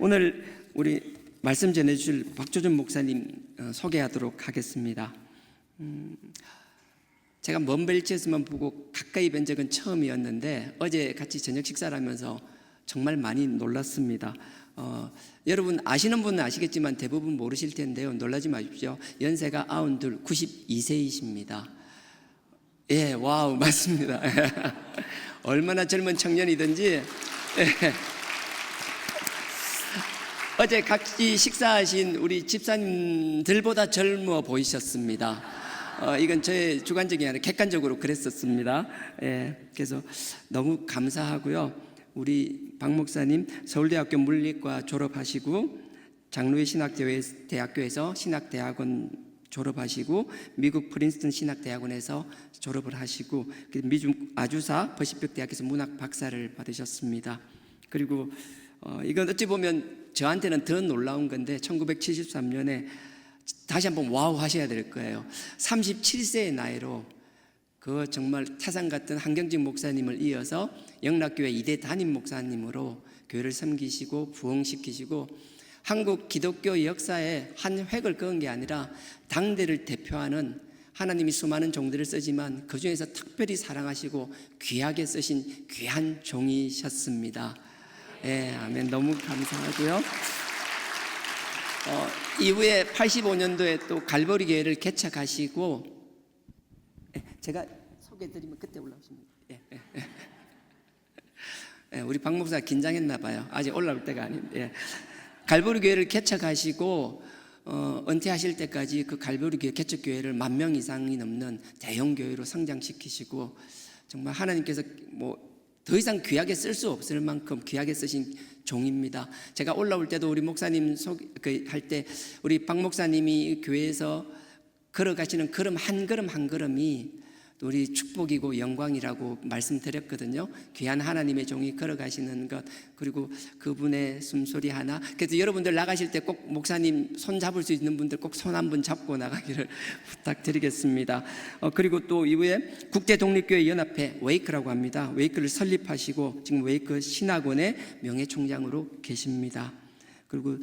오늘 우리 말씀 전해주실 박조준 목사님 소개하도록 하겠습니다. 제가 먼 벨지에서만 보고 가까이 뵌 적은 처음이었는데 어제 같이 저녁 식사를 하면서 정말 많이 놀랐습니다. 여러분 아시는 분은 아시겠지만 대부분 모르실 텐데요. 놀라지 마십시오. 연세가 92, 92세이십니다. 예, 와우, 맞습니다. 얼마나 젊은 청년이든지. 예. 어제 같이 식사하신 우리 집사님들보다 젊어 보이셨습니다. 이건 저의 주관적이 아니라 객관적으로 그랬었습니다. 예, 그래서 너무 감사하고요. 우리 박 목사님 서울대학교 물리과 졸업하시고 장로회 신학대학교에서 신학대학원 졸업하시고 미국 프린스턴 신학대학원에서 졸업을 하시고 미중 아주사 퍼시픽 대학에서 문학 박사를 받으셨습니다. 그리고 이건 어찌 보면 저한테는 더 놀라운 건데 1973년에 다시 한번 와우 하셔야 될 거예요. 37세의 나이로 그 정말 태산 같은 한경직 목사님을 이어서 영락교회 2대 담임 목사님으로 교회를 섬기시고 부흥시키시고 한국 기독교 역사에 한 획을 그은 게 아니라 당대를 대표하는 하나님이 수많은 종들을 쓰지만 그 중에서 특별히 사랑하시고 귀하게 쓰신 귀한 종이셨습니다. 예, 아멘. 너무 감사하고요. 이후에 85년도에 또 갈보리 교회를 개척하시고, 제가 소개해드리면 그때 올라오십니다. 우리 박 목사 긴장했나 봐요. 아직 올라올 때가 아닌데. 갈보리 교회를 개척하시고 은퇴하실 때까지 그 갈보리 교회 개척 교회를 10,000명 이상이 넘는 대형 교회로 성장시키시고 정말 하나님께서 더 이상 귀하게 쓸 수 없을 만큼 귀하게 쓰신 종입니다. 제가 올라올 때도 우리 목사님 할 때 우리 박 목사님이 교회에서 걸어가시는 걸음 한 걸음이 우리 축복이고 영광이라고 말씀드렸거든요. 귀한 하나님의 종이 걸어가시는 것, 그리고 그분의 숨소리 하나. 그래서 여러분들 나가실 때 꼭 목사님 손 잡을 수 있는 분들 꼭 손 한 번 잡고 나가기를 부탁드리겠습니다. 그리고 또 이후에 국제독립교회 연합회 웨이크라고 합니다. 웨이크를 설립하시고 지금 웨이크 신학원의 명예총장으로 계십니다. 그리고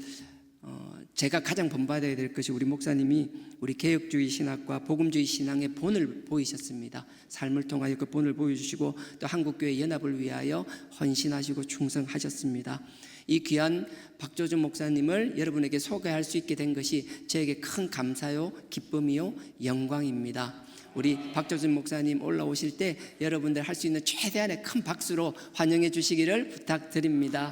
제가 가장 본받아야 될 것이 우리 목사님이 우리 개혁주의 신학과 복음주의 신앙의 본을 보이셨습니다. 삶을 통하여 그 본을 보여주시고 또 한국교회 연합을 위하여 헌신하시고 충성하셨습니다. 이 귀한 박조준 목사님을 여러분에게 소개할 수 있게 된 것이 저에게 큰 감사요, 기쁨이요, 영광입니다. 우리 박조준 목사님 올라오실 때 여러분들 할 수 있는 최대한의 큰 박수로 환영해 주시기를 부탁드립니다.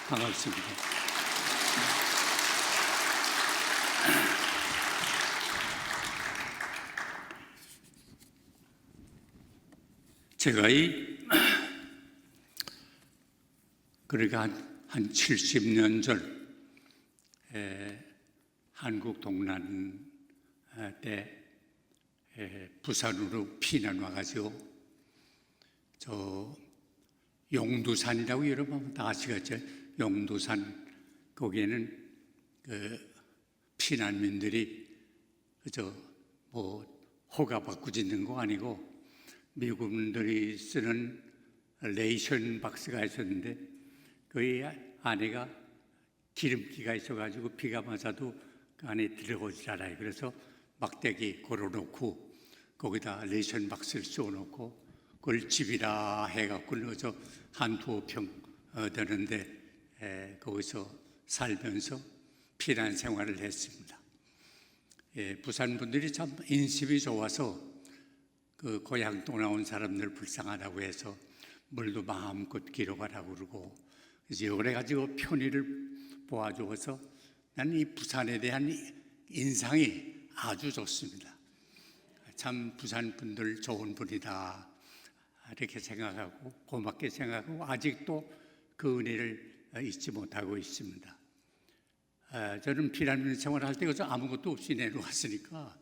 반갑습니다. 제가 그러니까 한 70년 전 한국 동란 때 부산으로 피난 와가지고 저 용두산이라고 여러분 다 아시겠죠? 용두산 거기에는 그 피난민들이 호가 바꾸 짓는 거 아니고 미국분들이 쓰는 레이션 박스가 있었는데 그 안에가 기름기가 있어가지고 비가 맞아도 그 안에 들어오지 않아요. 그래서 막대기 걸어놓고 거기다 레이션 박스를 쏘놓고 그걸 집이라 해갖고 넣어서 한 두어 평 되는데 거기서 살면서 피난 생활을 했습니다. 부산 분들이 참 인심이 좋아서 그 고향 또 나온 사람들 불쌍하다고 해서 물도 마음껏 기록하라고 그러고 그래서 그래가지고 편의를 보아주어서 나는 이 부산에 대한 인상이 아주 좋습니다. 참 부산 분들 좋은 분이다 이렇게 생각하고 고맙게 생각하고 아직도 그 은혜를 잊지 못하고 있습니다. 저는 피난민 생활할 때 아무것도 없이 내려왔으니까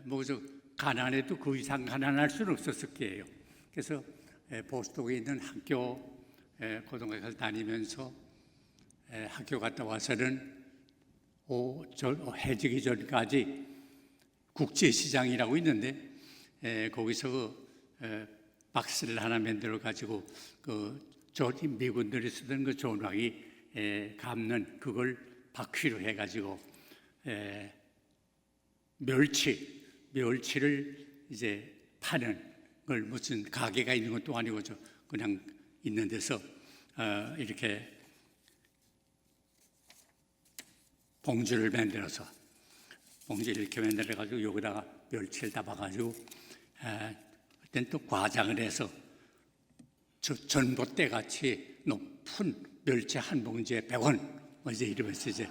뭐저 가난해도 그 이상 가난할 수는 없었을 거예요. 그래서 보스톡에 있는 학교 고등학교를 다니면서 학교 갔다 와서는 해지기 전까지 국제시장이라고 있는데 거기서 박스를 하나 만들어 가지고 미군들이 쓰던 그 조각이 감는 그걸 바퀴로 해가지고 멸치를 이제 파는 걸 무슨 가게가 있는 것도 아니고 그냥 있는 데서 이렇게 봉지를 만들어서 봉지를 이렇게 만들어 가지고 여기다가 멸치를 담아가지고 그때는 또 과장을 해서 전봇대 같이 높은 멸치 한 봉지에 100원 뭐 이제 이러면서 이제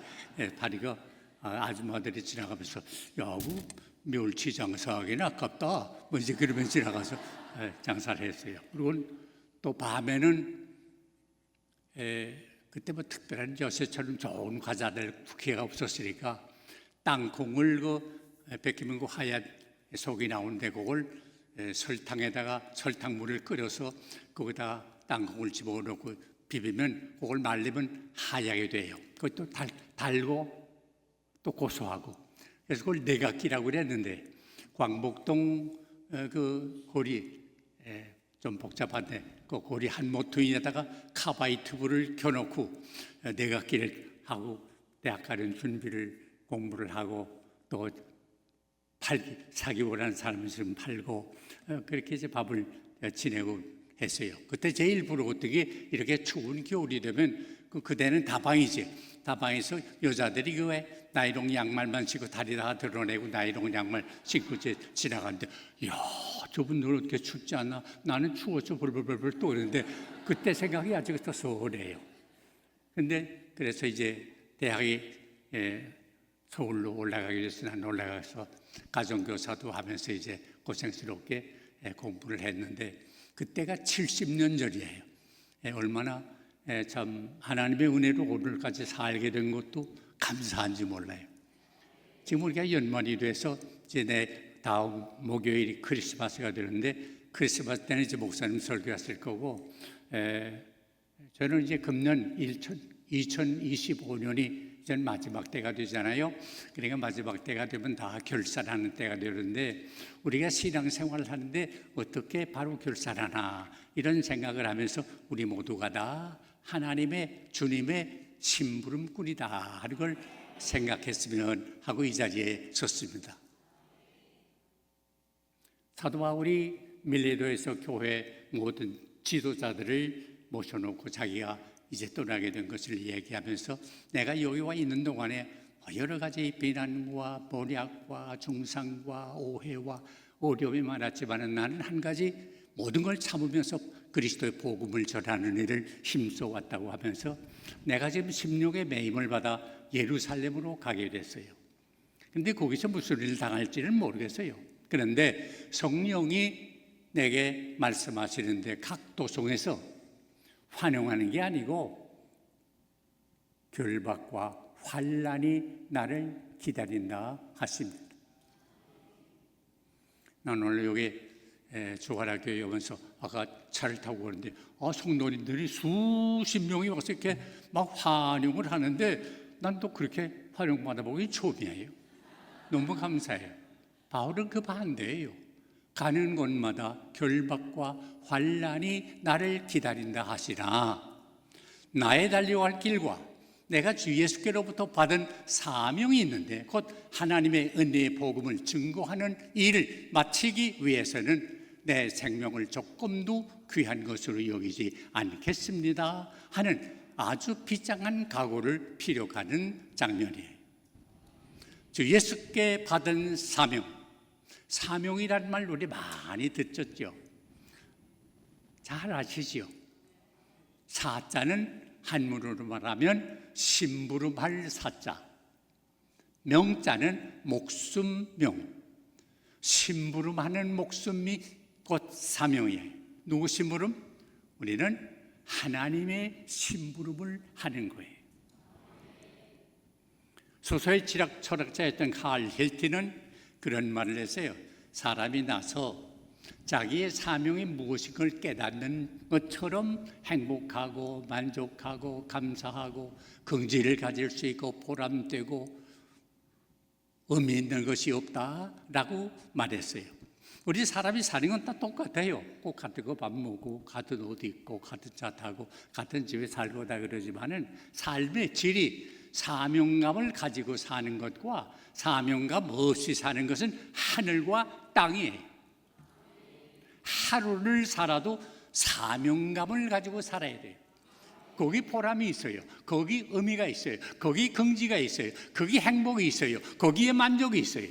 파리가 아줌마들이 지나가면서 야, 그 멸치 장사하기는 아깝다 뭐 이제 그러면서 지나가서 장사를 했어요. 그리고 또 밤에는 그때 뭐 특별한 요새처럼 좋은 과자들 쿠키가 없었으니까 땅콩을 벗기면 그 하얀 속이 나오는데 그걸 설탕에다가 설탕물을 끓여서 거기다가 땅콩을 집어넣고 비비면 그걸 말리면 하얗게 돼요. 그것도 달고 또 고소하고. 그래서 그걸 내각기라고 그랬는데 광복동 그 고리 좀 복잡한데 그 고리 한 모퉁이에다가 카바이트 불을 켜놓고 내각기를 하고 대학 가는 준비를 공부를 하고 또 사기 원하는 사람은 지금 팔고 그렇게 이제 밥을 지내고 했어요. 그때 제일 부러웠던 게 이렇게 추운 겨울이 되면 그때는 다방이지. 다방에서 여자들이 그 왜 나이롱 양말만 신고 다리 다 드러내고 나이롱 양말 신고 지나가는데 이야 저분들은 어떻게 춥지 않나? 나는 추워서 벌벌벌벌 떠오르는데 그때 생각이 아직도 서운해요. 근데 그래서 이제 대학이 서울로 올라가기 위해서 난 올라가서 가정교사도 하면서 이제 고생스럽게 공부를 했는데 그때가 70년 전이에요. 얼마나 참 하나님의 은혜로 오늘까지 살게 된 것도 감사한지 몰라요. 지금 우리가 연말이 돼서 이제 내 다음 목요일이 크리스마스가 되는데 크리스마스 때는 이제 목사님 설교했을 거고 저는 이제 금년 2025년이 이제 마지막 때가 되잖아요. 그러니까 마지막 때가 되면 다 결산하는 때가 되는데 우리가 신앙생활을 하는데 어떻게 바로 결산하나 이런 생각을 하면서 우리 모두가 다 하나님의 주님의 심부름꾼이다 하는 걸 생각했으면 하고 이 자리에 섰습니다. 사도 바울이 밀레도에서 교회 모든 지도자들을 모셔놓고 자기가 이제 떠나게 된 것을 얘기하면서 내가 여기 와 있는 동안에 여러 가지 비난과 모략과 중상과 오해와 어려움이 많았지만 나는 한 가지 모든 걸 참으면서 그리스도의 복음을 전하는 일을 힘써왔다고 하면서 내가 지금 심령의 매임을 받아 예루살렘으로 가게 됐어요. 그런데 거기서 무슨 일을 당할지는 모르겠어요. 그런데 성령이 내게 말씀하시는데 각 도성에서 환영하는 게 아니고 결박과 환난이 나를 기다린다 하십니다. 난 오늘 여기 주가락교회 오면서 아까 차를 타고 오는데 성도님들이 수십 명이 와서 이렇게 막 환영을 하는데 난 또 그렇게 환영받아보기 처음이에요. 너무 감사해요. 바울은 그 반대예요. 가는 곳마다 결박과 환난이 나를 기다린다 하시나 나의 달려갈 길과 내가 주 예수께로부터 받은 사명이 있는데 곧 하나님의 은혜의 복음을 증거하는 일을 마치기 위해서는 내 생명을 조금도 귀한 것으로 여기지 않겠습니다 하는 아주 비장한 각오를 필요하는 장면이에요. 주 예수께 받은 사명이라는 말 우리 많이 듣었죠. 잘 아시죠? 사자는 한문으로 말하면 심부름할 사자, 명자는 목숨명, 심부름하는 목숨이 곧 사명이에요. 누구 심부름? 우리는 하나님의 심부름을 하는 거예요. 소설의 철학자였던 칼 헬티는 그런 말을 했어요. 사람이 나서 자기의 사명이 무엇인 걸 깨닫는 것처럼 행복하고 만족하고 감사하고 긍지를 가질 수 있고 보람되고 의미 있는 것이 없다라고 말했어요. 우리 사람이 사는 건 다 똑같아요. 꼭 같은 거 밥 먹고 같은 옷 입고 같은 차 타고 같은 집에 살고 다 그러지만은 삶의 질이 사명감을 가지고 사는 것과 사명감 없이 사는 것은 하늘과 땅이에요. 하루를 살아도 사명감을 가지고 살아야 돼요. 거기 보람이 있어요. 거기 의미가 있어요. 거기 긍지가 있어요. 거기 행복이 있어요. 거기에 만족이 있어요.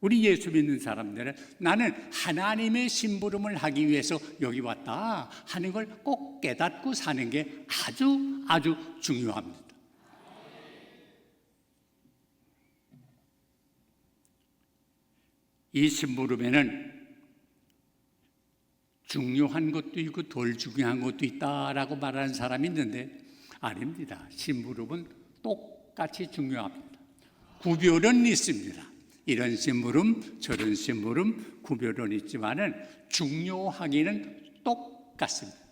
우리 예수 믿는 사람들은 나는 하나님의 심부름을 하기 위해서 여기 왔다 하는 걸 꼭 깨닫고 사는 게 아주 아주 중요합니다. 이 심부름에는 중요한 것도 있고 덜 중요한 것도 있다라고 말하는 사람이 있는데 아닙니다. 심부름은 똑같이 중요합니다. 구별은 있습니다. 이런 심부름, 저런 심부름 구별은 있지만은 중요하기는 똑같습니다.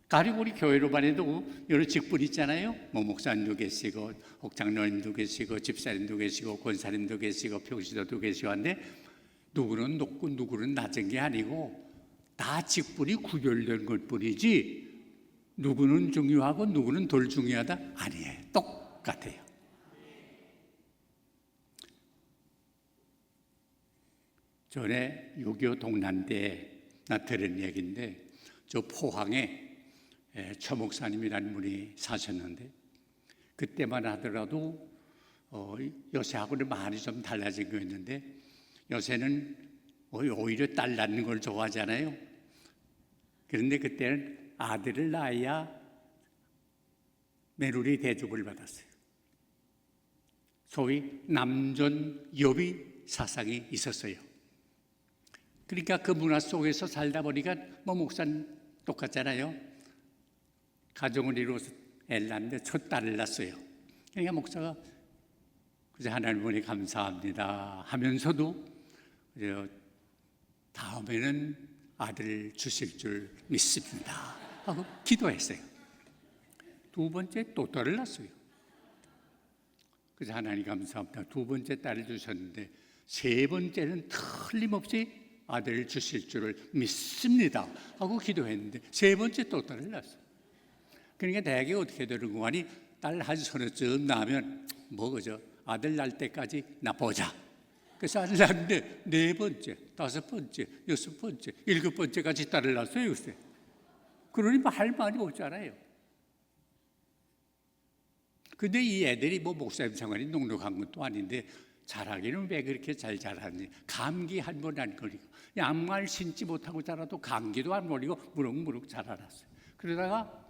가령 우리 교회로만 해도 여러 직분 있잖아요. 목사님도 계시고, 혹장로님도 계시고, 집사님도 계시고, 권사님도 계시고, 평시도도 계시고 한데 누구는 높고 누구는 낮은 게 아니고 다 직분이 구별된 것 뿐이지 누구는 중요하고 누구는 덜 중요하다? 아니에요. 똑같아요. 전에 6.25 동란 때 나 들은 얘기인데 저 포항에 처 목사님이라는 분이 사셨는데 그때만 하더라도 요새하고는 많이 좀 달라진 거였는데 요새는 오히려 딸 낳는 걸 좋아하잖아요. 그런데 그때는 아들을 낳아야 며느리 대접을 받았어요. 소위 남존 여비 사상이 있었어요. 그러니까 그 문화 속에서 살다 보니까 목사는 똑같잖아요. 가정을 이루어서 애를 낳는데 첫 딸을 낳았어요. 그러니까 목사가 그저 하나님 보니 감사합니다 하면서도 다음에는 아들 주실 줄 믿습니다 하고 기도했어요. 두 번째 또 딸을 낳았어요. 그래서 하나님 감사합니다. 두 번째 딸을 주셨는데 세 번째는 틀림없이 아들을 주실 줄을 믿습니다 하고 기도했는데 세 번째 또 딸을 낳았어요. 그러니까 대개 어떻게 되는 거 아니 딸 한 서너쯤 낳으면 그저 아들 낳을 때까지 나보자. 그래서 아들 낳는데 네 번째, 다섯 번째, 여섯 번째, 일곱 번째까지 딸을 낳았어요 요새. 그러니 할 말이 없잖아요. 근데 이 애들이 목사님 생활이 넉넉한 것도 아닌데 자라기는 왜 그렇게 잘 자라는지. 감기 한 번 안 걸리고 양말 신지 못하고 자라도 감기도 안 걸리고 무럭무럭 자라났어요. 그러다가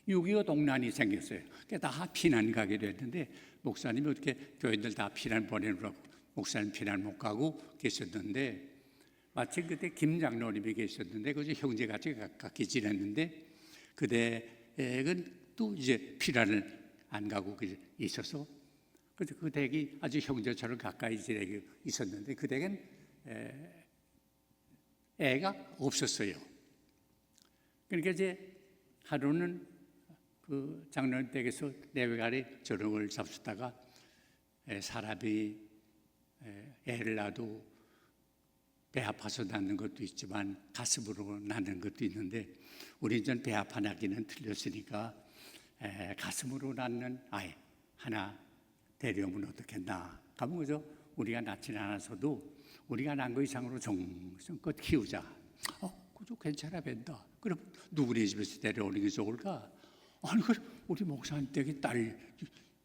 6.25 동란이 생겼어요. 다 피난 가게 됐는데 목사님이 어떻게 교인들 다 피난 보내느라고 목사님 피난 못 가고 계셨는데 마침 그때 김 장로님이 계셨는데 그저 형제같이 가깝게 지냈는데 그 댁은 또 이제 피난을 안 가고 있어서 그 댁이 아주 형제처럼 가까이 지내고 있었는데 그 댁은 애가 없었어요. 그러니까 이제 하루는 그 장로님 댁에서 내외가리 저녁을 잡수다가 사람이 애를 낳아도 배 아파서 낳는 것도 있지만 가슴으로 낳는 것도 있는데 우리 전 배 아파 낳기는 틀렸으니까 가슴으로 낳는 아이 하나 데려오면 어떻겠나. 가면 그저 우리가 낳지는 않아서도 우리가 낳은 거 이상으로 정성껏 키우자. 그저 괜찮아 뵌다. 그럼 누구네 집에서 데려오는 게 좋을까? 아니 우리 목사님 댁에 딸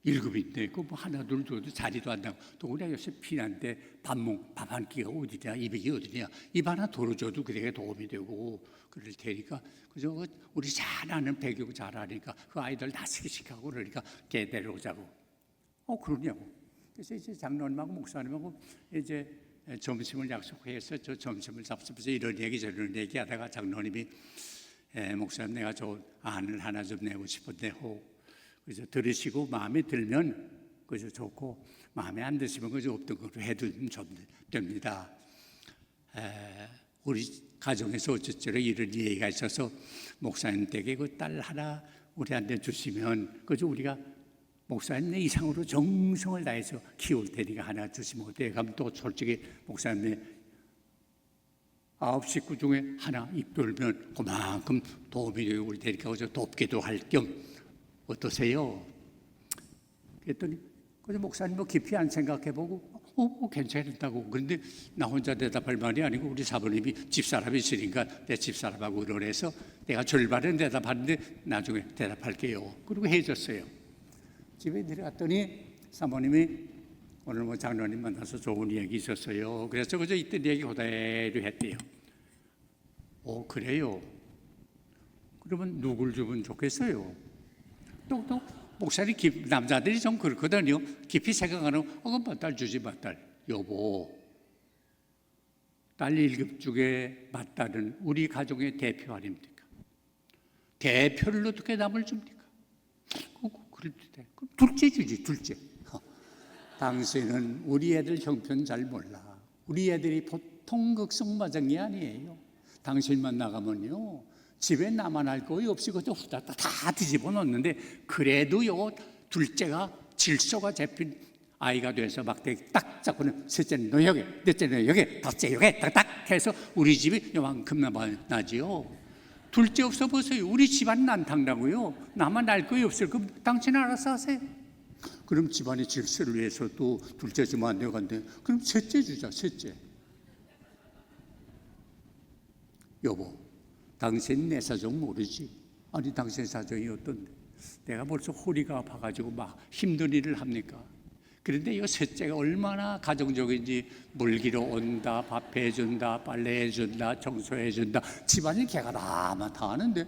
7인데 그 하나 둘 줘도 자리도 안 나고 또 우리가 요새 피난 때 밥 한 끼가 어디냐 200이 어디냐 입 하나 덜어줘도 그게 도움이 되고 그럴 테니까 그저 우리 잘 아는 배교고 잘 아니까 그 아이들 다 시키고 그러니까 걔 데려오자고. 그러냐고. 그래서 이제 장로님하고 목사님하고 이제 점심을 약속해서 저 점심을 잡수면서 이런 얘기 저런 얘기 하다가 장로님이 목사님 내가 저 안을 하나 좀 내고 싶은데 그래서 들으시고 마음에 들면 그저 좋고 마음에 안 드시면 그저 없던 걸로 해두면 됩니다. 우리 가정에서 어쨌든 이런 얘기가 있어서 목사님 댁에 그 딸 하나 우리한테 주시면 그저 우리가 목사님 이상으로 정성을 다해서 키울 테니까 하나 주시면 어때요? 그럼 또 솔직히 목사님의 9 식구 중에 하나 입돌면 그만큼 도움이 되고 올 테니까 그저 돕기도 할 겸 어떠세요? 그랬더니 그저 목사님 뭐 깊이 안 생각해보고 괜찮다고. 그런데 나 혼자 대답할 말이 아니고 우리 사모님이 집사람이 있으니까 내 집사람하고 의논해서 내가 절반은 대답하는데 나중에 대답할게요. 그리고 해줬어요. 집에 내려갔더니 사모님이 오늘 뭐 장로님 만나서 좋은 얘기 있었어요. 그래서 그저 이때 얘기 그대로 했대요. 그래요? 그러면 누굴 주면 좋겠어요? 또 목사님 남자들이 좀 그렇거든요. 깊이 생각하는 그럼 딸 주지 맞딸. 여보, 딸 1급 중에 맞딸은 우리 가족의 대표 아닙니까? 대표를 어떻게 남을 줍니까? 그럴 때 그럼 둘째 주지, 둘째. 당신은 우리 애들 형편 잘 몰라. 우리 애들이 보통 극성마장이 아니에요. 당신만 나가면요 집에 나만 할 거이 없이 그저 후다닥 다 뒤집어 놓는데 그래도요 둘째가 질서가 잡힌 아이가 돼서 막대기 딱 잡고는 셋째는 너 여기, 넷째는 여기, 다섯째 여기 딱딱 해서 우리 집이 요만큼만 나지요. 둘째 없어 보세요. 우리 집안 난탕나고요. 나만 알 거이 없을 거면 당신 알아서 하세요. 그럼 집안의 질서를 위해서 또 둘째 주면 안 되겠는데 그럼 셋째 주자. 셋째. 여보, 당신 내 사정 모르지? 아니 당신 사정이 어떤데? 내가 벌써 허리가 아파가지고 막 힘든 일을 합니까? 그런데 이 셋째가 얼마나 가정적인지 물기로 온다, 밥 해준다, 빨래 해준다, 청소해준다 집안일 개가 다 하는데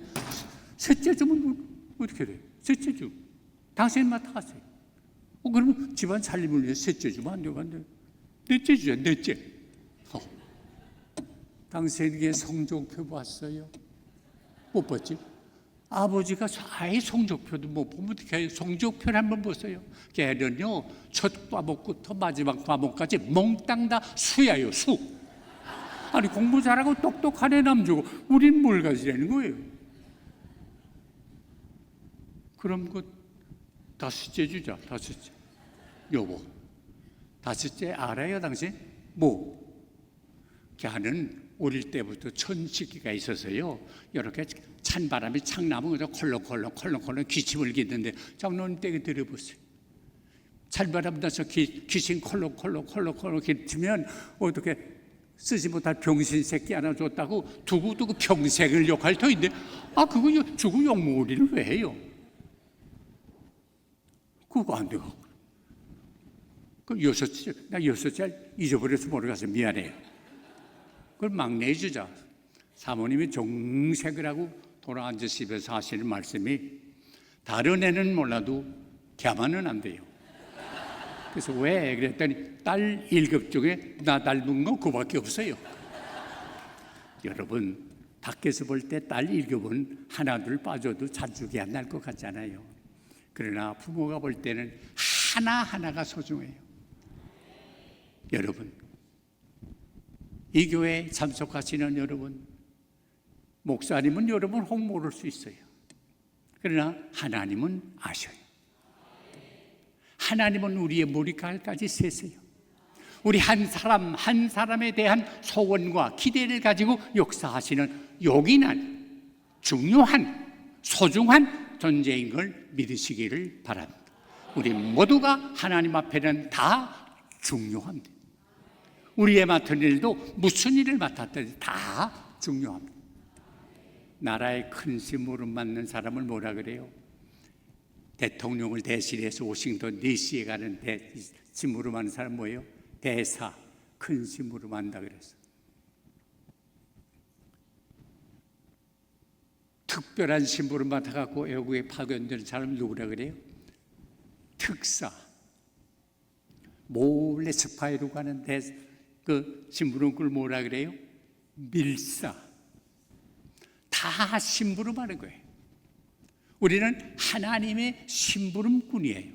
셋째 주면 어떻게 돼? 셋째 주 당신 맡아가세요. 그러면 집안 살림을 위해 셋째 주면 안 되겠는데 넷째 주자. 넷째. 당신에게 성적표 봤어요? 못 봤지? 아버지가 아예 성적표도 못 보면 어떻게 해요? 성적표를 한번 보세요. 걔는요 첫 과목부터 마지막 과목까지 몽땅 다 수야요. 수. 아니 공부 잘하고 똑똑한 애 남주고 우린 뭘 가지라는 거예요? 그럼 그 다섯째 주자. 다섯째. 여보, 다섯째 알아요 당신? 뭐? 걔는 어릴 때부터 천식기가 있어서요 이렇게 찬바람이 착 나면 그저 콜렁콜렁 기침을 기는데 장로님 댁에 들어보세요. 찬바람 나서 귀신 콜렁콜렁 기치면 어떻게 쓰지 못할 병신 새끼 하나 줬다고 두고 평생을 욕할 터인데 그거 주고 욕머리를 왜 해요? 그거 안 되고 그 여섯째 잊어버려서 모르겠어. 미안해요. 그걸 막내 주자. 사모님이 정색을 하고 돌아앉아 집에서 하시는 말씀이 다른 애는 몰라도 걔만은 안 돼요. 그래서 왜? 그랬더니 딸 1급 중에 나 닮은 거 그밖에 없어요. 여러분 밖에서 볼 때 딸 1급은 하나둘 빠져도 자죽이 안 날 것 같잖아요. 그러나 부모가 볼 때는 하나하나가 소중해요. 여러분 이 교회에 참석하시는 여러분, 목사님은 여러분 혹 모를 수 있어요. 그러나 하나님은 아셔요. 하나님은 우리의 머리칼까지 세세요. 우리 한 사람에 대한 소원과 기대를 가지고 역사하시는 요긴한 중요한 소중한 존재인 걸 믿으시기를 바랍니다. 우리 모두가 하나님 앞에는 다 중요합니다. 우리의 맡은 일도 무슨 일을 맡았든지 다 중요합니다. 나라의 큰 심부름 맡는 사람을 뭐라 그래요? 대통령을 대신해서 워싱턴 DC에 가는 심부름 하는 사람 뭐예요? 대사, 큰 심부름 한다 그랬어. 특별한 심부름 맡아갖고 외국에 파견되는 사람 누구라 그래요? 특사. 몰래 스파이로 가는 그 심부름꾼을 뭐라 그래요? 밀사. 다 심부름하는 거예요. 우리는 하나님의 심부름꾼이에요.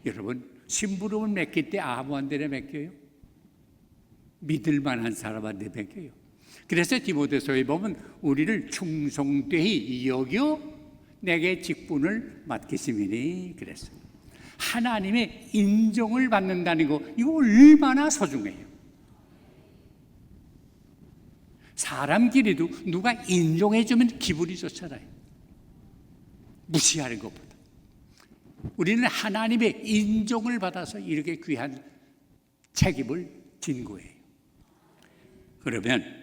여러분, 심부름을 맡길 때 아무한테나 맡겨요? 믿을 만한 사람한테 맡겨요. 그래서 디모데서에 보면 우리를 충성되이 여겨 내게 직분을 맡기심이니 그랬어요. 하나님의 인정을 받는다는 거, 이거 얼마나 소중해요. 사람끼리도 누가 인정해주면 기분이 좋잖아요. 무시하는 것보다. 우리는 하나님의 인정을 받아서 이렇게 귀한 책임을 진 거예요. 그러면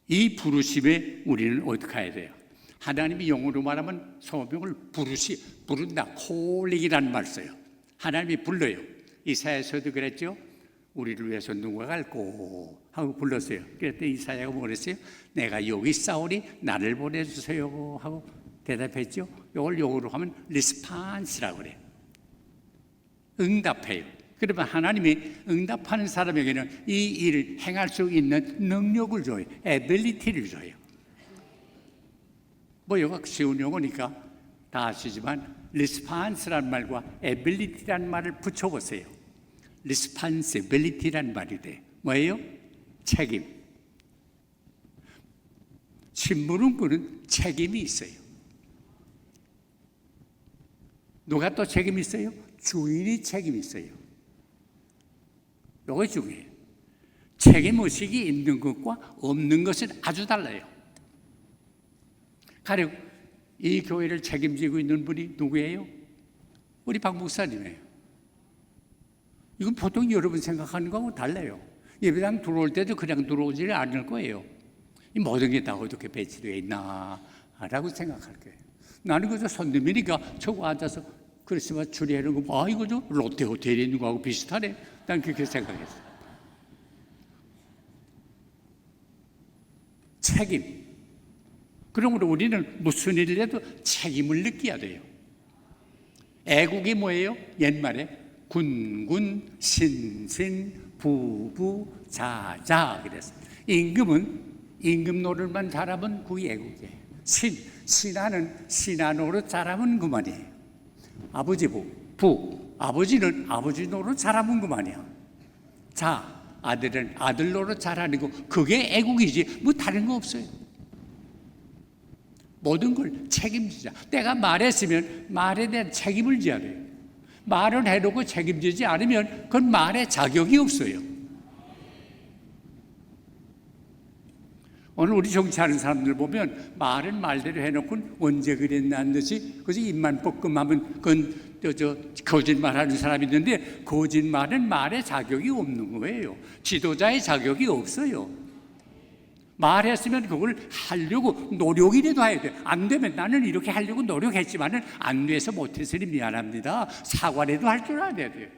이 부르심에 우리는 어떻게 해야 돼요? 하나님이 영어로 말하면 소명을 부른다. 콜링이라는 말 써요. 하나님이 불러요. 이사야서도 그랬죠. 우리를 위해서 누가 갈고 하고 불렀어요. 그랬더니 이사야가 뭐 그랬어요? 내가 여기 있사오니 나를 보내주세요 하고 대답했죠. 이걸 영어로 하면 리스판스라고 그래요. 응답해요. 그러면 하나님이 응답하는 사람에게는 이 일을 행할 수 있는 능력을 줘요. 에빌리티를 줘요. 뭐 이거 쉬운 용어니까 다 아시지만 리스판스라는 말과 에빌리티라는 말을 붙여보세요. 리스판시빌리티라는 말이 돼. 뭐예요? 책임. 심부름꾼은 책임이 있어요. 누가 또 책임이 있어요? 주인이 책임이 있어요. 이거 중요해요. 책임의식이 있는 것과 없는 것은 아주 달라요. 가령 이 교회를 책임지고 있는 분이 누구예요? 우리 박 목사님이에요. 이건 보통 여러분 생각하는 거하고 달라요. 예배당 들어올 때도 그냥 들어오지 않을 거예요. 이 모든 게 다 어떻게 배치되어 있나 라고 생각할 거예요. 나는 그저 손님이니까 저거 앉아서 크리스마스 추리 하는 거, 아, 이거 저 롯데 호텔에 있는 거하고 비슷하네. 난 그렇게 생각했어요. 책임. 그러므로 우리는 무슨 일을 해도 책임을 느껴야 돼요. 애국이 뭐예요? 옛말에 군군, 신신, 부부, 자자 그랬어요. 임금은 임금 노릇만 잘하면 그게 애국이에요. 신하는 신하 노릇 잘하면 그만이에요. 아버지 부, 아버지는 아버지 노릇 잘하면 그만이야. 자, 아들은 아들 노릇 잘하는 거, 그게 애국이지 뭐 다른 거 없어요. 모든 걸 책임지자. 내가 말했으면 말에 대한 책임을 져야 돼요. 말을 해놓고 책임지지 않으면 그건 말에 자격이 없어요. 오늘 우리 정치하는 사람들 보면 말은 말대로 해놓고 언제 그랬나는 듯이 그래서 입만 뻐끔하면 그건 거짓말하는 사람이 있는데 거짓말은 말에 자격이 없는 거예요. 지도자의 자격이 없어요. 말했으면 그걸 하려고 노력이라도 해야 돼. 안 되면 나는 이렇게 하려고 노력했지만은 안 돼서 못했으니 미안합니다. 사과라도 할 줄 알아야 돼요.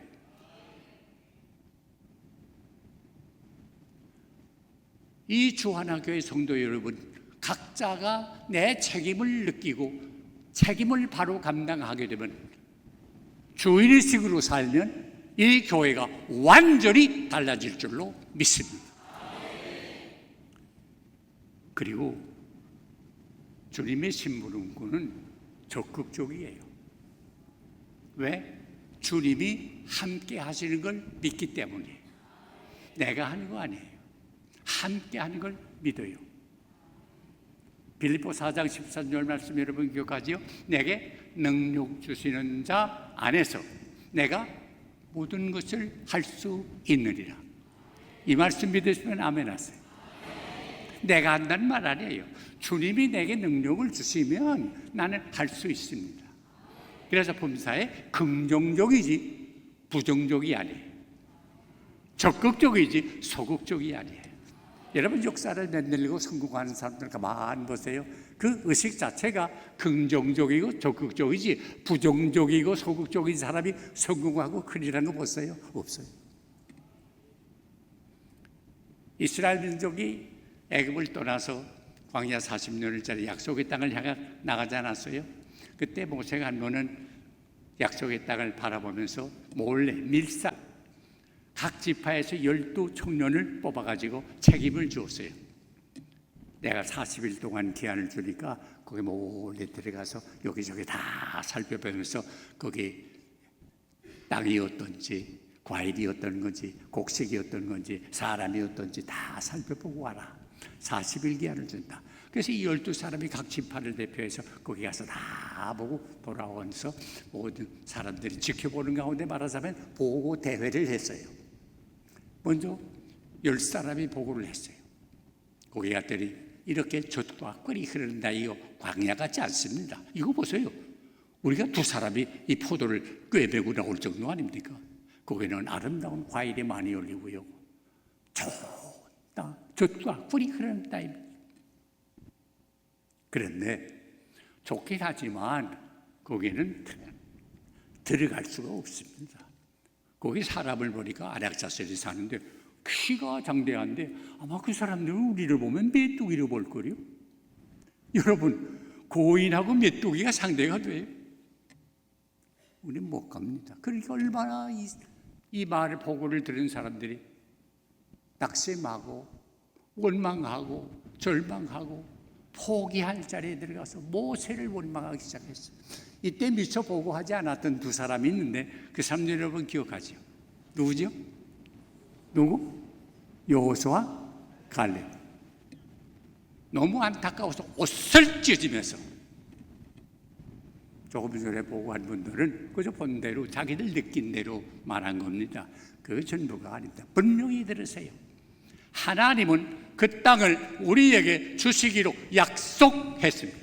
이 주하나교회 성도 여러분, 각자가 내 책임을 느끼고 책임을 바로 감당하게 되면 주인의식으로 살면 이 교회가 완전히 달라질 줄로 믿습니다. 그리고 주님의 심부름꾼은 적극적이에요. 왜? 주님이 함께 하시는 걸 믿기 때문이에요. 내가 하는 거 아니에요. 함께 하는 걸 믿어요. 빌립보 4장 13절 말씀 여러분 기억하지요? 내게 능력 주시는 자 안에서 내가 모든 것을 할 수 있느니라. 이 말씀 믿으시면 아멘 하세요. 내가 한다는 말 아니에요. 주님이 내게 능력을 주시면 나는 할 수 있습니다. 그래서 범사에 긍정적이지 부정적이 아니에요. 적극적이지 소극적이 아니에요. 여러분 역사를 만들고 성공하는 사람들 가만 보세요. 그 의식 자체가 긍정적이고 적극적이지 부정적이고 소극적인 사람이 성공하고 큰일한 거 보세요? 없어요. 이스라엘 민족이 애굽을 떠나서 광야 40년을짜리 약속의 땅을 향해 나가지 않았어요? 그때 모세가 한 번은 약속의 땅을 바라보면서 몰래 밀사 각 지파에서 12청년을 뽑아가지고 책임을 주었어요. 내가 40일 동안 기한을 주니까 거기 몰래 들어가서 여기저기 다 살펴보면서 거기 땅이 어떤지, 과일이 어떤 건지, 곡식이 어떤 건지, 사람이 어떤지 다 살펴보고 와라. 40일 기한을 준다. 그래서 이 12사람이 각 지파를 대표해서 거기 가서 다 보고 돌아오면서 모든 사람들이 지켜보는 가운데 말하자면 보고 대회를 했어요. 먼저 10사람이 보고를 했어요. 거기 갔더니 이렇게 젖과 꿀이 흐른다. 이거 광야 같지 않습니다. 이거 보세요. 우리가 2사람이 이 포도를 꿰매고 나올 정도 아닙니까? 거기는 아름다운 과일이 많이 열리고요. 좋은 땅, 젖과 꿀이 흐르는 땅입니다. 그런데 좋긴 하지만 거기는 들어갈 수가 없습니다. 거기 사람을 보니까 안약자들이 사는데 키가 장대한데 아마 그 사람들은 우리를 보면 메뚜기로 볼 거요. 여러분, 고인하고 메뚜기가 상대가 돼요. 우리는 못 갑니다. 그러니까 얼마나 이 말을 보고를 들은 사람들이 낙심하고 원망하고 절망하고 포기할 자리에 들어가서 모세를 원망하기 시작했어요. 이때 미처 보고하지 않았던 2사람이 있는데 그 사람 여러분 기억하죠? 누구죠? 누구? 여호수아, 갈렙. 너무 안타까워서 옷을 찢으면서 조금 전에 보고한 분들은 그저 본 대로 자기들 느낀 대로 말한 겁니다. 그 전부가 아닙니다. 분명히 들으세요. 하나님은 그 땅을 우리에게 주시기로 약속했습니다.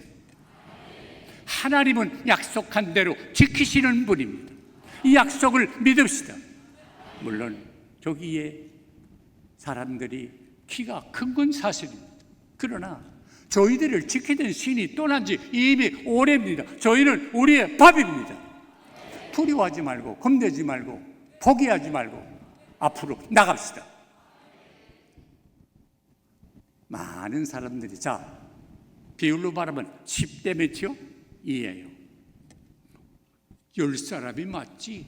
하나님은 약속한 대로 지키시는 분입니다. 이 약속을 믿읍시다. 물론 저기에 사람들이 키가 큰 건 사실입니다. 그러나 저희들을 지키던 신이 떠난 지 이미 오래입니다. 저희는 우리의 밥입니다. 두려워하지 말고 겁내지 말고 포기하지 말고 앞으로 나갑시다. 많은 사람들이 비율로 말하면 10대 몇이요? 2예요. 10사람이 맞지.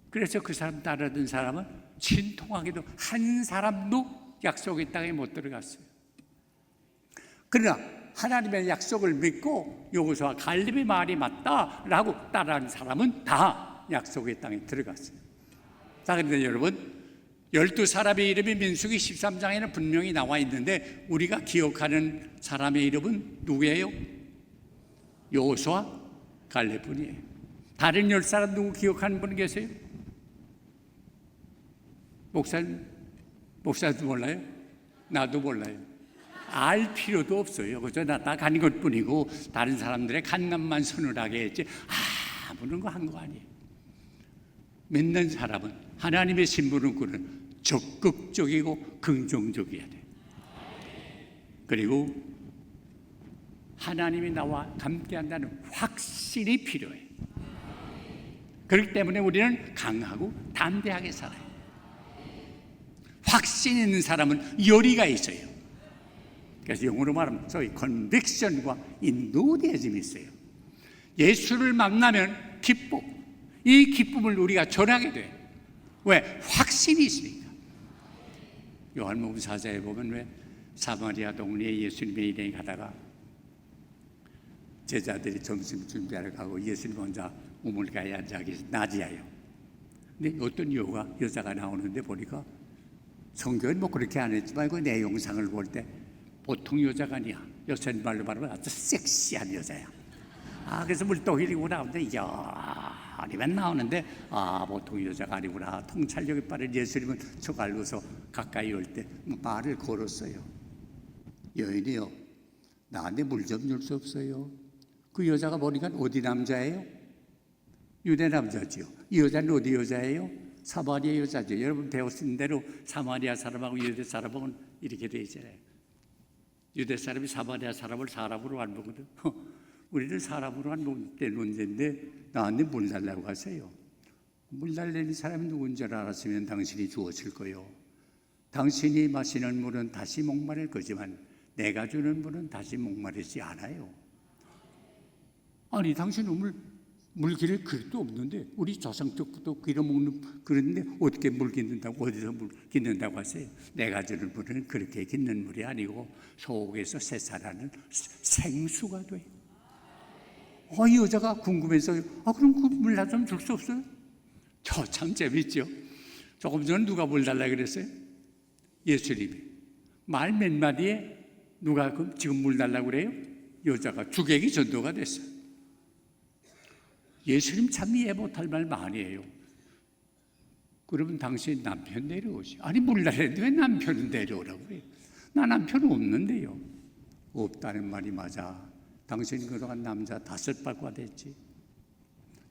그래서 그 사람 따르던 사람은 신통하게도 한 사람도 약속의 땅에 못 들어갔어요. 그러나 하나님의 약속을 믿고 여호수아 갈렙의 말이 맞다라고 따라한 사람은 다 약속의 땅에 들어갔어요. 자, 그런데 여러분, 12사람의 이름이 민수기 13장에는 분명히 나와 있는데 우리가 기억하는 사람의 이름은 누구예요? 여호수아, 갈렙뿐이에요. 다른 10사람 누구 기억하는 분 계세요? 목사도 몰라요? 나도 몰라요. 알 필요도 없어요. 그저 나 가는 것뿐이고 다른 사람들의 간남만 서늘하게 했지 아무런 거 한 거 아니에요. 믿는 사람은 하나님의 신분을 꾸는 적극적이고 긍정적이어야 돼. 그리고 하나님이 나와 함께한다는 확신이 필요해. 그렇기 때문에 우리는 강하고 담대하게 살아요. 확신 있는 사람은 열의가 있어요. 그래서 영어로 말하면 저희 컨빅션과 인도되어짐이 있어요. 예수를 만나면 기쁨, 이 기쁨을 우리가 전하게 돼. 왜? 확신이 있으니까. 요한복음 4장에 보면 왜 사마리아 동네에 예수님의 일행이 가다가 제자들이 점심 준비하러 가고 예수님 혼자 우물가에 앉아 계시 낮이에요. 근데 어떤 여자가 나오는데 보니까 성경은 뭐 그렇게 안 했지만 그 내용상을 볼 때 보통 여자가 아니야. 요새는 말로 말하면 아주 섹시한 여자야. 그래서 물동이리고 나오는데 아니면 나오는데 보통 여자가 아니구나. 통찰력이 빠른 예수님은 저 갈고서 가까이 올 때 말을 걸었어요. 여인이요, 나한테 물 좀 줄 수 없어요? 그 여자가 보니까 어디 남자예요? 유대 남자지요. 이 여자는 어디 여자예요? 사마리아 여자죠. 여러분 배우신 대로 사마리아 사람하고 유대 사람하고는 이렇게 돼 있잖아요. 유대 사람이 사마리아 사람을 사람으로 안 보거든. 우리는 사람으로 안 보는 문제인데 나한테 물 달라고 하세요. 물 달라는 사람이 누군지 알았으면 당신이 주었을 거요. 당신이 마시는 물은 다시 목마를 거지만 내가 주는 물은 다시 목마르지 않아요. 아니 당신은 물 물기를 그릇도 없는데 우리 조상 때부터 길어먹는 그런데 어떻게 물 깃는다고 어디서 물 깃는다고 하세요? 내가 주는 물은 그렇게 깃는 물이 아니고 속에서 새살하는 생수가 돼요. 이 여자가 궁금해서 그럼 그 물 나 좀 줄 수 없어요? 저 참 재밌죠. 조금 전에 누가 물 달라 그랬어요? 예수님이. 말 몇 마디에 누가 지금 물 달라고 그래요? 여자가 주객이 전도가 됐어요. 예수님 참 이해 못할 말 많이 해요. 그러면 당신 남편 내려오시. 아니 물 달랬는데 왜 남편은 내려오라고 그래요? 나 남편 없는데요. 없다는 말이 맞아. 당신 그동안 남자 5바퀴가 됐지.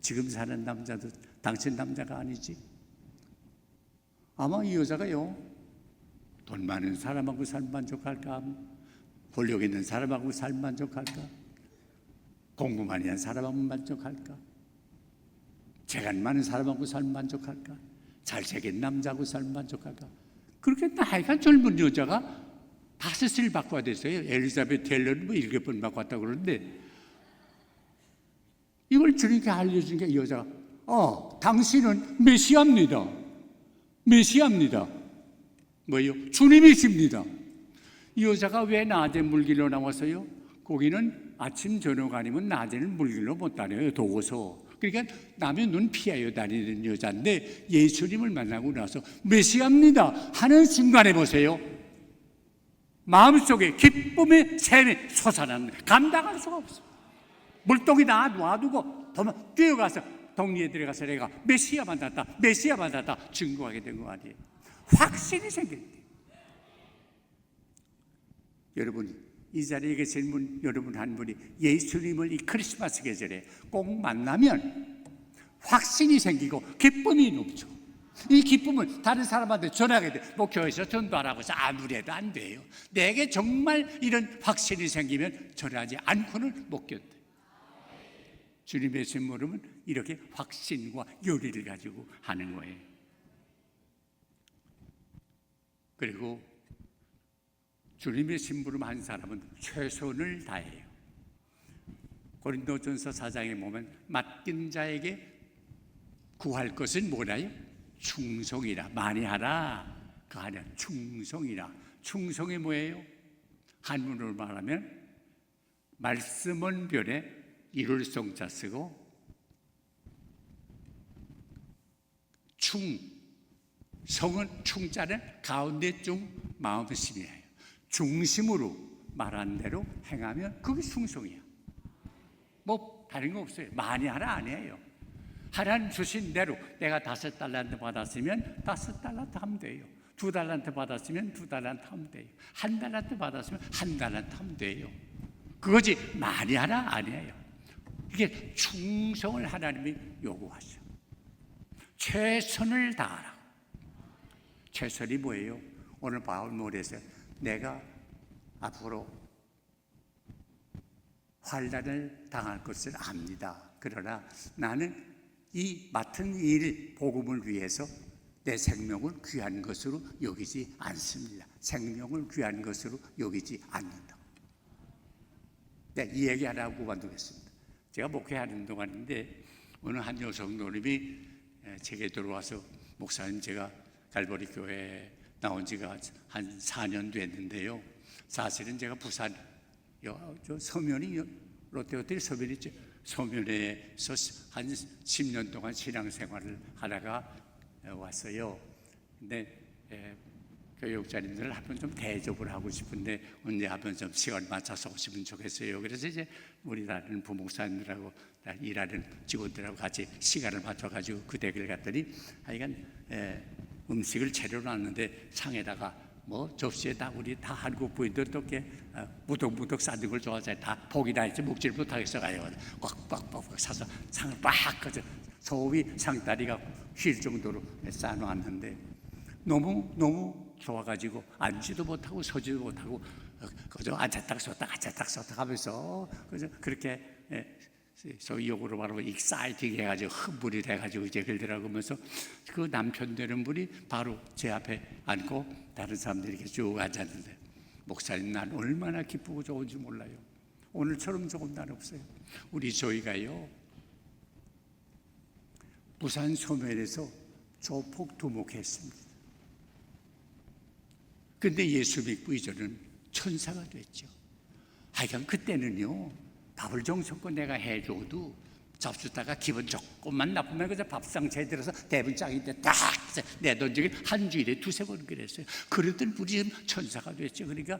지금 사는 남자도 당신 남자가 아니지. 아마 이 여자가요, 돈 많은 사람하고 삶 만족할까? 권력 있는 사람하고 삶 만족할까? 공부 많이 한 사람하고 만족할까? 재간 많은 사람하고 삶 만족할까? 잘생긴 남자하고 삶 만족할까? 그렇게 나이가 젊은 여자가 5을 바꿔야 됐어요. 엘리자베트 텔러는 뭐 7번 바꿨다고 그러는데, 이걸 주님께 알려준 게 이 여자가, 당신은 메시아입니다. 메시아입니다. 뭐요? 주님이십니다. 이 여자가 왜 낮에 물길로 나왔어요? 거기는 아침 저녁 아니면 낮에는 물길로 못 다녀요. 더워서. 그러니까 남의 눈 피하여 다니는 여자인데 예수님을 만나고 나서 메시아입니다 하는 순간에 보세요. 마음속에 기쁨의 샘이 솟아나는, 감당할 수가 없어. 물동이 다 놔두고 뛰어가서 동리에 들어가서 내가 메시아 만났다, 메시아 만났다 증거하게 된 거 아니에요. 확신이 생겼대. 여러분, 이 자리에 계신 여러분 한 분이 예수님을 이 크리스마스 계절에 꼭 만나면 확신이 생기고 기쁨이 넘쳐. 이 기쁨은 다른 사람한테 전하게 돼. 교회에서 전도하라고 해서 아무리 해도 안 돼요. 내게 정말 이런 확신이 생기면 전하지 않고는 못 견뎌요. 주님의 심부름은 이렇게 확신과 열의를 가지고 하는 거예요. 그리고 주님의 심부름 한 사람은 최선을 다해요. 고린도전서 4장에 보면 맡긴 자에게 구할 것은 뭐라요? 충성이라. 많이 하라. 그 아니야. 충성이라. 충성이 뭐예요? 한문으로 말하면 말씀은 별에 이룰 성자 쓰고 성은 충자는 가운데 중 마음심이에요. 중심으로 말한 대로 행하면 그게 충성이야. 뭐 다른 거 없어요. 많이 하라 아니에요. 하나님 주신 대로 내가 5달란트 받았으면 5달란트 하면 돼요. 2달란트 받았으면 2달란트 하면 돼요. 1달란트 받았으면 1달란트 하면 돼요. 그거지 많이 하라 아니에요. 이게 충성을 하나님이 요구하셔. 최선을 다하라. 최선이 뭐예요? 오늘 바울모에서 내가 앞으로 환난을 당할 것을 압니다. 그러나 나는 이 맡은 일, 복음을 위해서 내 생명을 귀한 것으로 여기지 않습니다. 생명을 귀한 것으로 여기지 않는다. 네, 이 얘기 하라고 관두겠습니다. 제가 목회하는 동안인데 어느 한 여성 노님이 제게 들어와서 목사님, 제가 갈보리 교회에 나온 지가 한 4년 됐는데요. 사실은 제가 부산 저 서면이 롯데호텔 서면이 있죠. 서면에서 한 10년 동안 신앙생활을 하다가 왔어요. 근데 교육자님들을 한번 좀 대접을 하고 싶은데 언제 한번 좀 시간 맞춰서 오시면 좋겠어요. 그래서 이제 우리 다른 부목사님들하고 일하는 직원들하고 같이 시간을 맞춰가지고 그 댁을 갔더니 하여간 음식을 재료로 놨는데 상에다가 뭐 접시에 다 우리 다 한국 부인들 또 이렇게 무덕무덕 싸는 걸 좋아하잖아요. 다 복이 다 있지 먹지를 못하겠어 가요. 꽉꽉꽉 사서 상을 빡 가져 소위 상다리가 휠 정도로 싸놓았는데 너무 좋아가지고 앉지도 못하고 서지도 못하고 그저 앉았다 섰다 하면서 그저 그렇게 소위 욕으로 말하면 익사이팅 해가지고 흥분이 돼가지고 이제 그러더라고. 하면서 그 남편 되는 분이 바로 제 앞에 앉고 다른 사람들이 이렇게 쭉 앉았는데, 목사님 난 얼마나 기쁘고 좋은지 몰라요. 오늘처럼 좋은 날 없어요. 우리 조이가요 부산 소멸에서 조폭 두목했습니다. 근데 예수 믿고 이제는 천사가 됐죠. 하여간 그때는요, 밥을 정성껏 내가 해줘도 잡수다가 기분 조금만 나쁘면 그저 밥상 제대로서 대분장인데 딱 내던지기 한 주일에 2-3번 그랬어요. 그러던 우리 지금 천사가 됐죠. 그러니까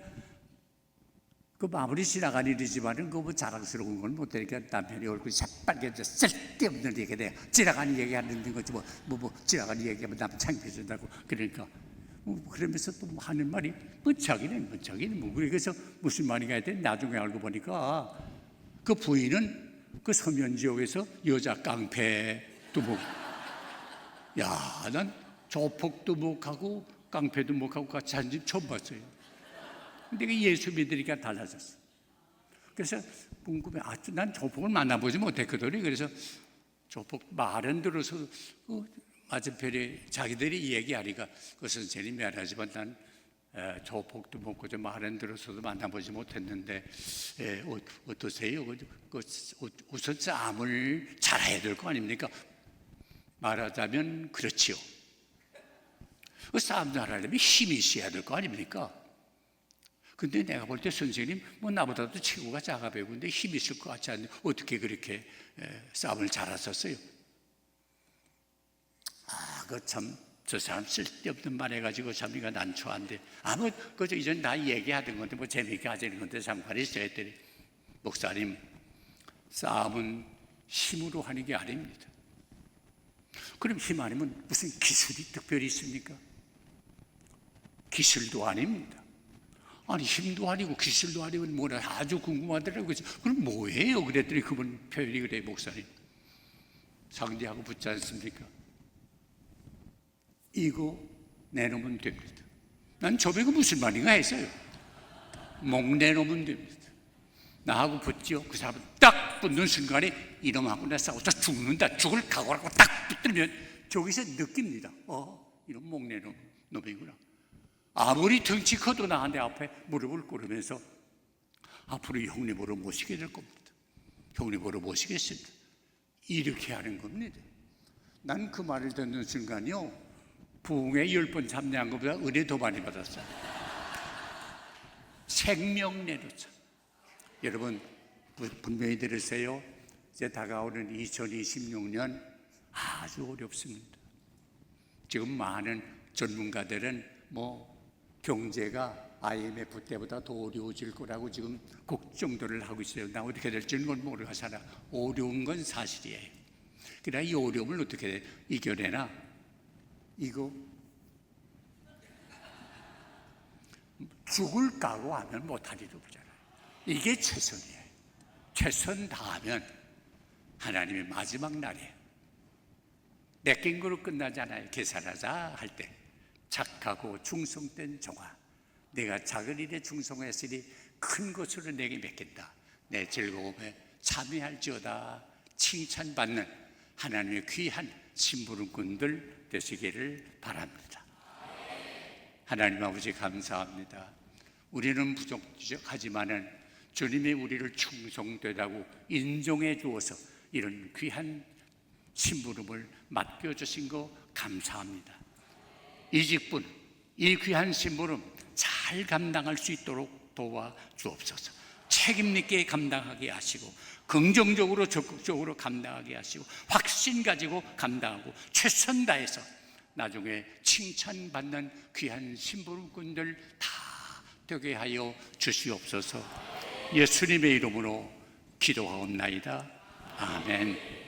그 마무리 지나간 일이지만은 그거 뭐 자랑스러운 건 못되니까 남편이 얼굴이 새빨개져 쓸데없는 얘기 돼. 지나가는 얘기 하는 거지 뭐 지나가는 얘기하면 남 창피해진다고. 그러니까 그러면서 또 하는 말이 자기는 그래서 무슨 말인가 했더니 나중에 알고 보니까 그 부인은 그 서면 지역에서 여자 깡패 두목. 야, 난 조폭 두목하고 깡패 두목하고 같이 한 집 처음 봤어요. 근데 그 예수 믿으니까 달라졌어. 그래서 궁금해. 난 조폭을 만나보지 못했거든요. 그래서 조폭 말은 들어서 맞은편에 자기들이 얘기하니까 그 선생님이 미안하지만 난 조폭도 먹고 좀 말은 들어서도 만나보지 못했는데 어떠세요? 우선 싸움을 잘해야 될 거 아닙니까? 말하자면 그렇지요. 그 싸움 잘하려면 힘이 있어야 될 거 아닙니까? 근데 내가 볼 때 선생님 나보다도 체구가 작아 보이는데 힘이 있을 것 같지 않는데 어떻게 그렇게 싸움을 잘하셨어요? 저 사람 쓸데없는 말 해가지고 참 이가 난처한데 그저 이전 다 얘기하던 건데 재미있게 하자는 건데 상관이 있어야 했더니 목사님, 싸움은 힘으로 하는 게 아닙니다. 그럼 힘 아니면 무슨 기술이 특별히 있습니까? 기술도 아닙니다. 아니 힘도 아니고 기술도 아니면 뭐라 아주 궁금하더라고요. 그럼 뭐예요? 그랬더니 그분 표현이 그래. 목사님, 상대하고 붙지 않습니까? 이거 내놓으면 됩니다. 난 저번에 무슨 말인가 했어요. 목 내놓으면 됩니다. 나하고 붙죠. 그 사람은 딱 붙는 순간에 이놈하고 나 싸우다 죽는다, 죽을 각오하고 딱 붙들면 저기서 느낍니다. 이놈 목 내놓은 놈이구나. 아무리 덩치 커도 나한테 앞에 무릎을 꿇으면서 앞으로 형님으로 모시게 될 겁니다. 형님으로 모시겠습니다. 이렇게 하는 겁니다. 난 그 말을 듣는 순간요, 부흥에 10번 참여한 것보다 은혜 더 많이 받았어요. 생명 내놓자. 여러분 분명히 들으세요. 이제 다가오는 2026년 아주 어렵습니다. 지금 많은 전문가들은 경제가 IMF 때보다 더 어려워질 거라고 지금 걱정들을 하고 있어요. 나 어떻게 될지는 모르겠으나 어려운 건 사실이에요. 그러나 이 어려움을 어떻게 이겨내나? 이거 죽을 각오하면 못할 일 없잖아요. 이게 최선이에요. 최선 다하면 하나님의 마지막 날이에요. 내낀 거로 끝나지 않아요. 계산하자 할 때 착하고 충성된 종아, 내가 작은 일에 충성했으니 큰 것으로 내게 맡긴다. 내 즐거움에 참여할지어다. 칭찬받는 하나님의 귀한 심부름꾼들 되시기를 바랍니다. 하나님 아버지 감사합니다. 우리는 부족하지만은 주님이 우리를 충성되다고 인정해 주어서 이런 귀한 심부름을 맡겨주신 거 감사합니다. 이 직분, 이 귀한 심부름 잘 감당할 수 있도록 도와주옵소서. 책임있게 감당하게 하시고 긍정적으로 적극적으로 감당하게 하시고 확신 가지고 감당하고 최선 다해서 나중에 칭찬받는 귀한 심부름꾼들 다 되게 하여 주시옵소서. 예수님의 이름으로 기도하옵나이다. 아멘.